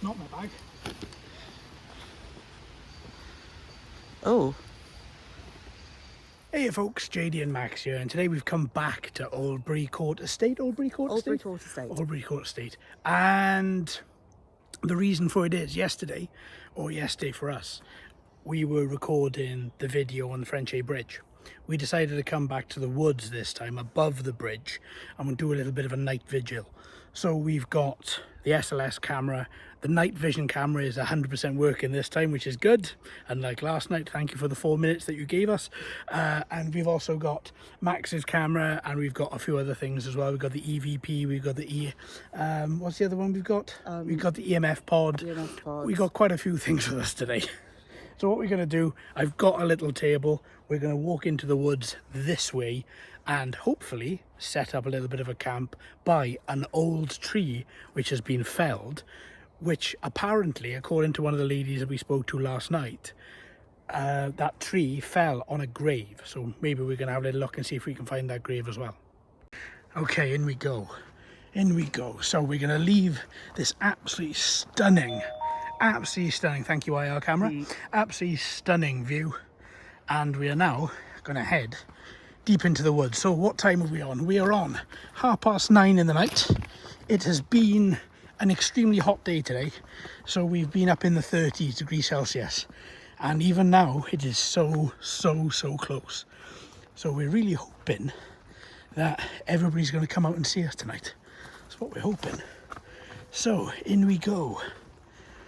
Not my bag. Oh. Hey folks, JD and Max here, and today we've come back to Oldbury Court Estate. Oldbury Court Estate? Oldbury Court Estate. And the reason for it is yesterday for us, we were recording the video on the French Bridge. We decided to come back to the woods this time, above the bridge, and we'll do a little bit of a night vigil. So we've got the SLS camera. The night vision camera is 100% working this time, which is good. Unlike last night, thank you for the 4 minutes that you gave us. And we've also got Max's camera, and we've got a few other things as well. We've got the EVP, we've got the what's the other one we've got? We've got the EMF pod. We've got quite a few things with us today. So what we're going to do, I've got a little table. We're going to walk into the woods this way and hopefully set up a little bit of a camp by an old tree which has been felled, which apparently, according to one of the ladies that we spoke to last night, that tree fell on a grave. So maybe we're going to have a little look and see if we can find that grave as well. Okay, in we go. In we go. So we're going to leave this absolutely stunning, thank you IR camera, absolutely stunning view, and we are now going to head deep into the woods. So what time are we on? We are on 9:30 in the night. It has been an extremely hot day today, so we've been up in the 30 degrees Celsius, and even now it is so close. So we're really hoping that everybody's going to come out and see us tonight. That's what we're hoping. So in we go.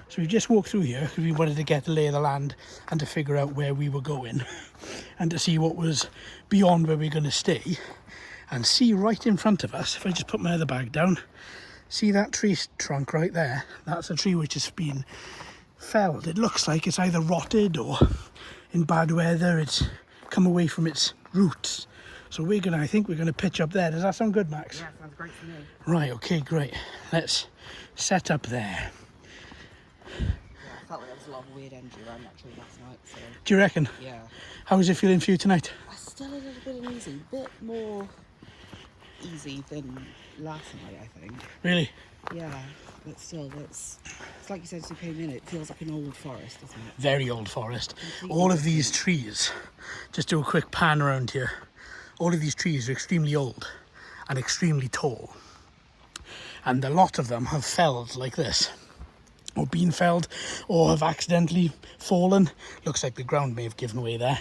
So we just walked through here because we wanted to get the lay of the land and to figure out where we were going and to see what was beyond where we're going to stay. And see right in front of us, if I just put my other bag down, see that tree trunk right there? That's a tree which has been felled. It looks like it's either rotted or in bad weather it's come away from its roots. So I think we're going to pitch up there. Does that sound good, Max? Yeah, sounds great to me. Right, okay, great. Let's set up there. Yeah, I felt like there was a lot of weird energy around that tree last night, so... Do you reckon? Yeah. How is it feeling for you tonight? Still a little bit uneasy, a bit more easy than last night, I think. Really? Yeah, but still, it's like you said as you came in, it feels like an old forest, doesn't it? Very old forest. Completely All of these trees, just do a quick pan around here, all of these trees are extremely old and extremely tall. And a lot of them have felled like this, or been felled, or have accidentally fallen. Looks like the ground may have given way there.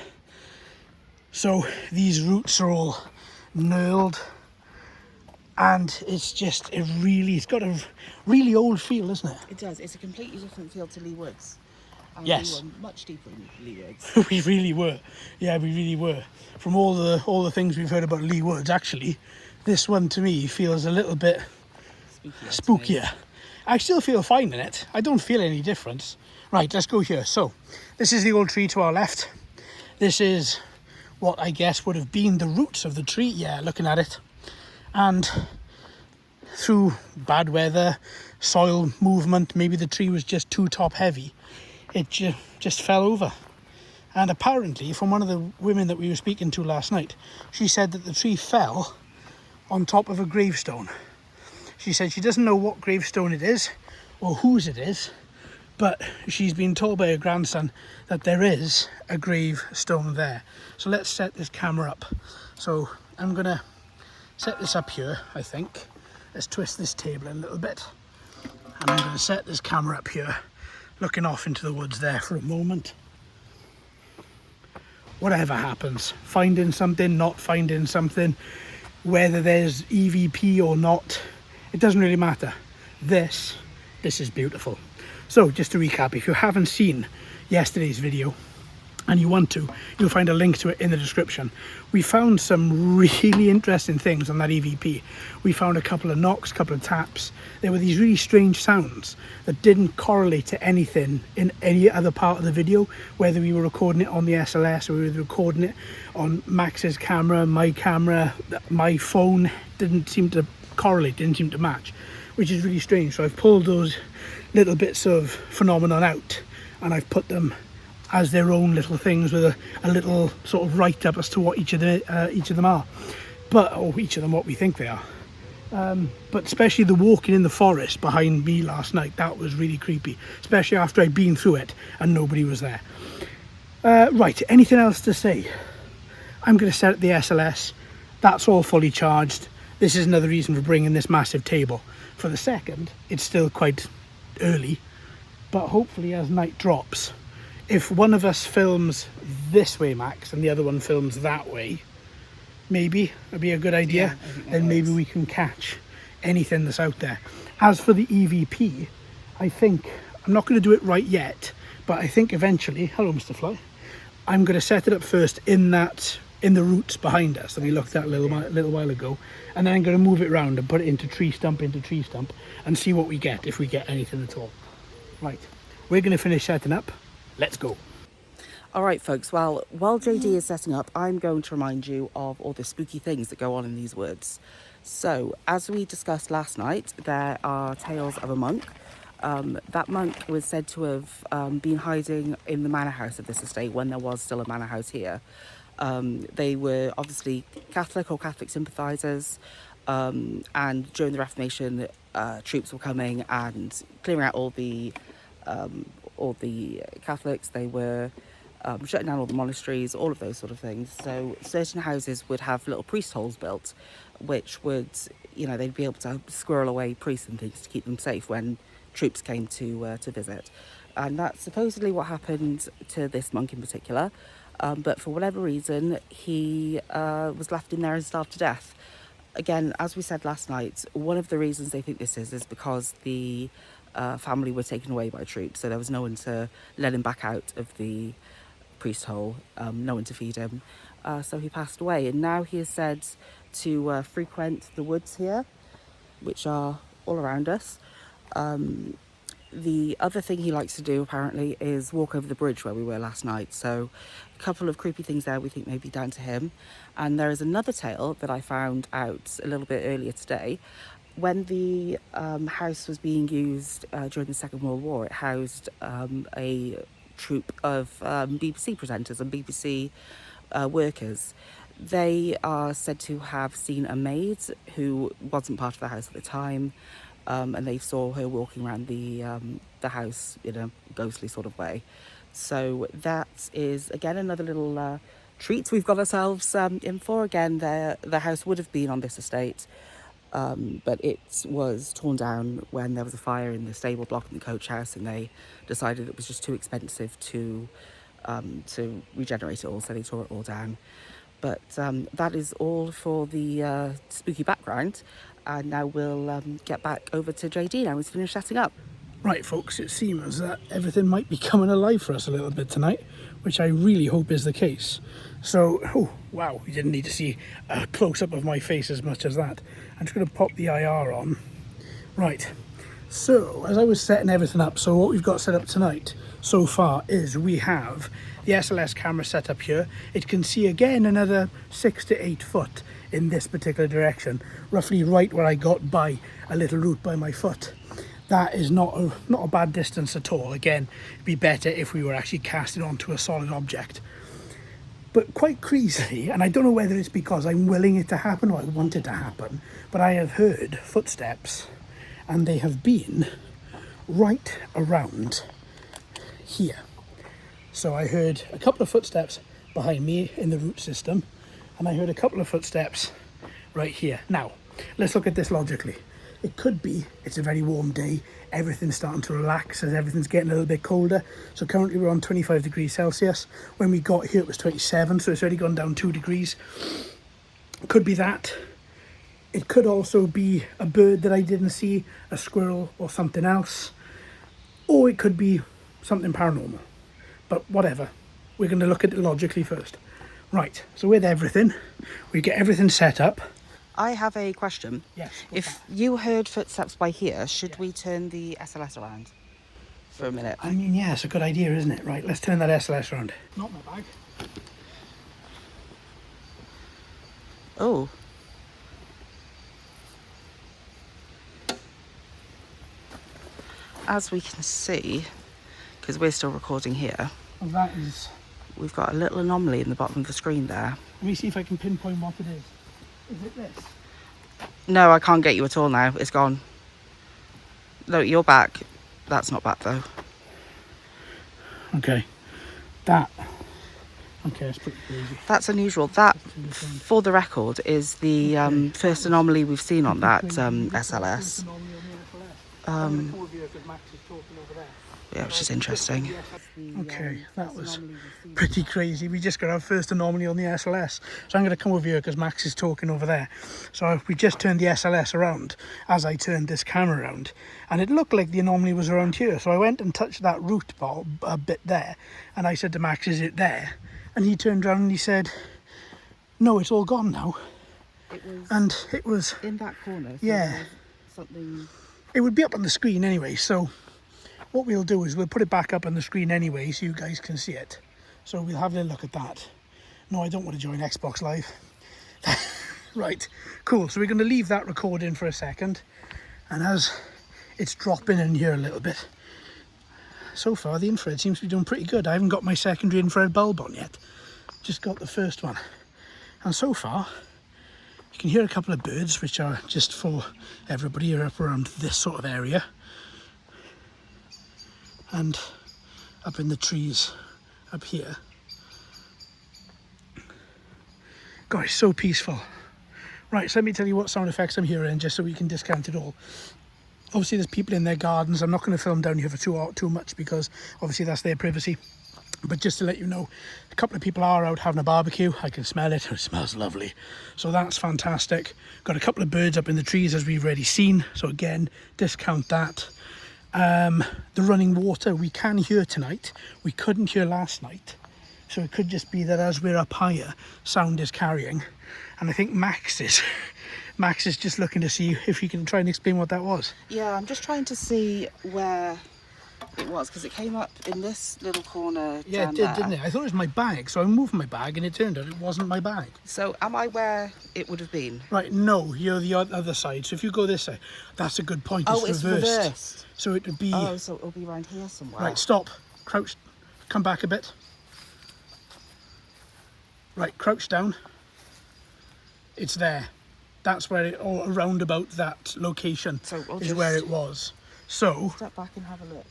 So these roots are all knurled, and it's got a really old feel, isn't it? It does. It's a completely different feel to Lee Woods. And Yes. we were much deeper in Lee Woods. We really were. Yeah, we really were. From all the things we've heard about Lee Woods, actually, this one to me feels a little bit spookier. I still feel fine in it. I don't feel any difference. Right, let's go here. So, this is the old tree to our left. This is what I guess would have been the roots of the tree. Yeah, looking at it. And through bad weather, soil movement, maybe the tree was just too top heavy. It just fell over. And apparently, from one of the women that we were speaking to last night, she said that the tree fell on top of a gravestone. She said she doesn't know what gravestone it is or whose it is, but she's been told by her grandson that there is a gravestone there. So let's set this camera up. So I'm gonna set this up here, I think. Let's twist this table a little bit. And I'm gonna set this camera up here, looking off into the woods there for a moment. Whatever happens, finding something, not finding something, whether there's EVP or not, it doesn't really matter. This is beautiful. So just to recap, if you haven't seen yesterday's video and you want to, you'll find a link to it in the description. We found some really interesting things on that EVP. We found a couple of knocks, a couple of taps. There were these really strange sounds that didn't correlate to anything in any other part of the video, whether we were recording it on the SLS or we were recording it on Max's camera, my phone. Didn't seem to correlate, didn't seem to match, which is really strange. So I've pulled those little bits of phenomenon out and I've put them as their own little things with a little sort of write up as to what each of them are, but or each of them what we think they are. But especially the walking in the forest behind me last night, that was really creepy, especially after I'd been through it and nobody was there. Right, anything else to say? I'm going to set up the SLS. That's all fully charged. This is another reason for bringing this massive table. For the second, it's still quite early, but hopefully as night drops, if one of us films this way, Max, and the other one films that way, maybe it'd be a good idea. Yeah, then maybe we can catch anything that's out there. As for the EVP, I think I'm not going to do it right yet, but I think eventually, hello Mr. Fly, I'm going to set it up first in the roots behind us that we looked at a little while ago, and then I'm going to move it around and put it into tree stump and see what we get, if we get anything at all. Right, we're going to finish setting up. Let's go. All right, folks. Well, while JD is setting up, I'm going to remind you of all the spooky things that go on in these woods. So, as we discussed last night, there are tales of a monk. That monk was said to have been hiding in the manor house of this estate when there was still a manor house here. They were obviously Catholic or Catholic sympathisers, and during the Reformation, troops were coming and clearing out all the Catholics. They were shutting down all the monasteries, all of those sort of things. So certain houses would have little priest holes built, which would, they'd be able to squirrel away priests and things to keep them safe when troops came to visit. And that's supposedly what happened to this monk in particular. But for whatever reason, he was left in there and starved to death. Again, as we said last night, one of the reasons they think this is because the family were taken away by troops, so there was no one to let him back out of the priest hole, no one to feed him. So he passed away, and now he is said to frequent the woods here, which are all around us. The other thing he likes to do, apparently, is walk over the bridge where we were last night. So a couple of creepy things there we think may be down to him. And there is another tale that I found out a little bit earlier today. When the house was being used during the Second World War, it housed a troupe of BBC presenters and BBC workers. They are said to have seen a maid who wasn't part of the house at the time. And they saw her walking around the house in a ghostly sort of way. So that is, again, another little treat we've got ourselves in for. Again, the house would have been on this estate, but it was torn down when there was a fire in the stable block in the coach house, and they decided it was just too expensive to regenerate it all, so they tore it all down. But that is all for the spooky background. And now we'll get back over to JD now he's finished setting up. Right, folks, it seems that everything might be coming alive for us a little bit tonight, which I really hope is the case. So, oh, wow, you didn't need to see a close-up of my face as much as that. I'm just going to pop the IR on. Right, so as I was setting everything up, so what we've got set up tonight so far is we have the SLS camera set up here. It can see again another 6 to 8 foot in this particular direction, roughly right where I got by a little route by my foot. That is not a bad distance at all. Again, it'd be better if we were actually casting onto a solid object. But quite crazily, and I don't know whether it's because I'm willing it to happen or I want it to happen, but I have heard footsteps, and they have been right around here. So I heard a couple of footsteps behind me in the root system, and I heard a couple of footsteps right here. Now, let's look at this logically. It could be it's a very warm day, everything's starting to relax as everything's getting a little bit colder. So currently we're on 25 degrees Celsius. When we got here it was 27, so it's already gone down 2 degrees. Could be that. It could also be a bird that I didn't see, a squirrel or something else. Or it could be something paranormal. But whatever, we're going to look at it logically first. Right, so with everything, we get everything set up. I have a question. Yes. If you heard footsteps by here, should we turn the SLS around for a minute? I mean, yeah, it's a good idea, isn't it? Right, let's turn that SLS around. Not my bag. Oh. As we can see, because we're still recording here, Well, that is... we've got a little anomaly in the bottom of the screen there. Let me see if I can pinpoint what it is. Is it this? No, I can't get you at all now. It's gone. No, you're back. That's not back though. Okay. That. Okay, that's pretty crazy. That's unusual. That, for the record, is the first anomaly we've seen on that SLS. Yeah, which is interesting. Okay, that was pretty crazy. We just got our first anomaly on the SLS. So I'm going to come over here because Max is talking over there. So we just turned the SLS around as I turned this camera around. And it looked like the anomaly was around here. So I went and touched that root ball a bit there. And I said to Max, is it there? And he turned around and he said, no, it's all gone now. It was in that corner. So yeah. Something. It would be up on the screen anyway, so what we'll do is we'll put it back up on the screen anyway so you guys can see it. So we'll have a look at that. No, I don't want to join Xbox Live. Right, cool. So we're going to leave that recording for a second. And as it's dropping in here a little bit, so far the infrared seems to be doing pretty good. I haven't got my secondary infrared bulb on yet. Just got the first one. And so far, you can hear a couple of birds, which are just for everybody who are up around this sort of area. And up in the trees up here. Gosh, so peaceful. Right, so let me tell you what sound effects I'm hearing, just so we can discount it all. Obviously there's people in their gardens. I'm not going to film down here for too much because obviously that's their privacy. But just to let you know, a couple of people are out having a barbecue. I can smell it. It smells lovely. So that's fantastic. Got a couple of birds up in the trees as we've already seen. So again, discount that. The running water we can hear tonight. We couldn't hear last night. So it could just be that as we're up higher, sound is carrying. And I think Max is just looking to see if he can try and explain what that was. Yeah, I'm just trying to see where it was, because it came up in this little corner. Yeah, it did, didn't it? I thought it was my bag, so I moved my bag and it turned out it wasn't my bag. So am I where it would have been? Right, no, you're the other side. So if you go this side, that's a good point. It's reversed. So it would be... Oh, so it'll be around here somewhere. Right, stop. Crouch. Come back a bit. Right, crouch down. It's there. That's where it, or around about that location is where it was. So... Step back and have a look.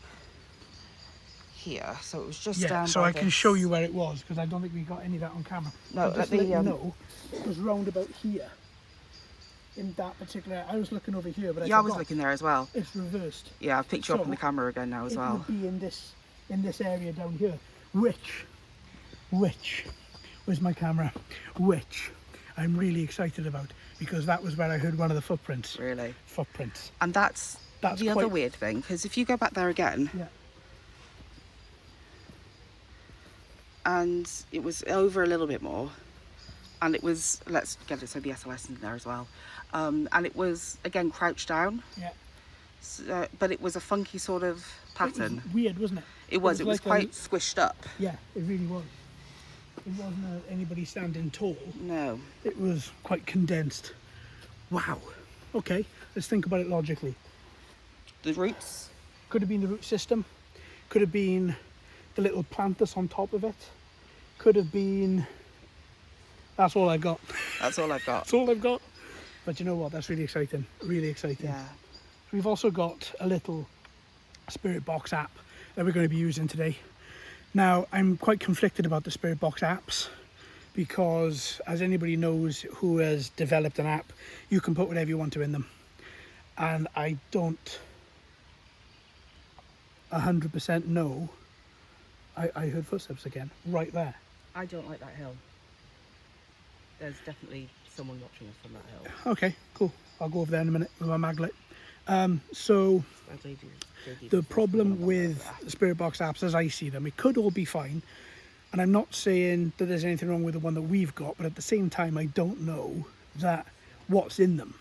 Here, so it was just yeah, down so by I can show you where it was, because I don't think we got any of that on camera. No, just let you know, it was round about here. In that particular, I was looking over here, but I was looking there as well. It's reversed. Yeah, I've picked you up on the camera again now as well. It would be in this area down here, which, where's my camera? Which I'm really excited about, because that was where I heard one of the footprints. Really? Footprints. And that's the other weird thing, because if you go back there again, yeah. And it was over a little bit more, and it was, let's get it so the SLS in there as well, and it was again crouched down. Yeah. So, but it was a funky sort of pattern. It was weird, wasn't it? It was like quite squished up. Yeah, it really was. It wasn't anybody standing tall. No. It was quite condensed. Wow. Okay, let's think about it logically. The roots? Could have been the root system. Could have been the little plant that's on top of it. Could have been... That's all I've got. That's all I've got. That's all I've got. But you know what? That's really exciting. Really exciting. Yeah. We've also got a little Spirit Box app that we're going to be using today. Now, I'm quite conflicted about the Spirit Box apps because, as anybody knows who has developed an app, you can put whatever you want to in them. And I don't 100% know. I heard footsteps again, right there. I don't like that hill. There's definitely someone watching us from that hill. Okay, cool. I'll go over there in a minute with my mag light. So the problem with the Spirit Box apps, as I see them, it could all be fine. And I'm not saying that there's anything wrong with the one that we've got, but at the same time, I don't know that what's in them.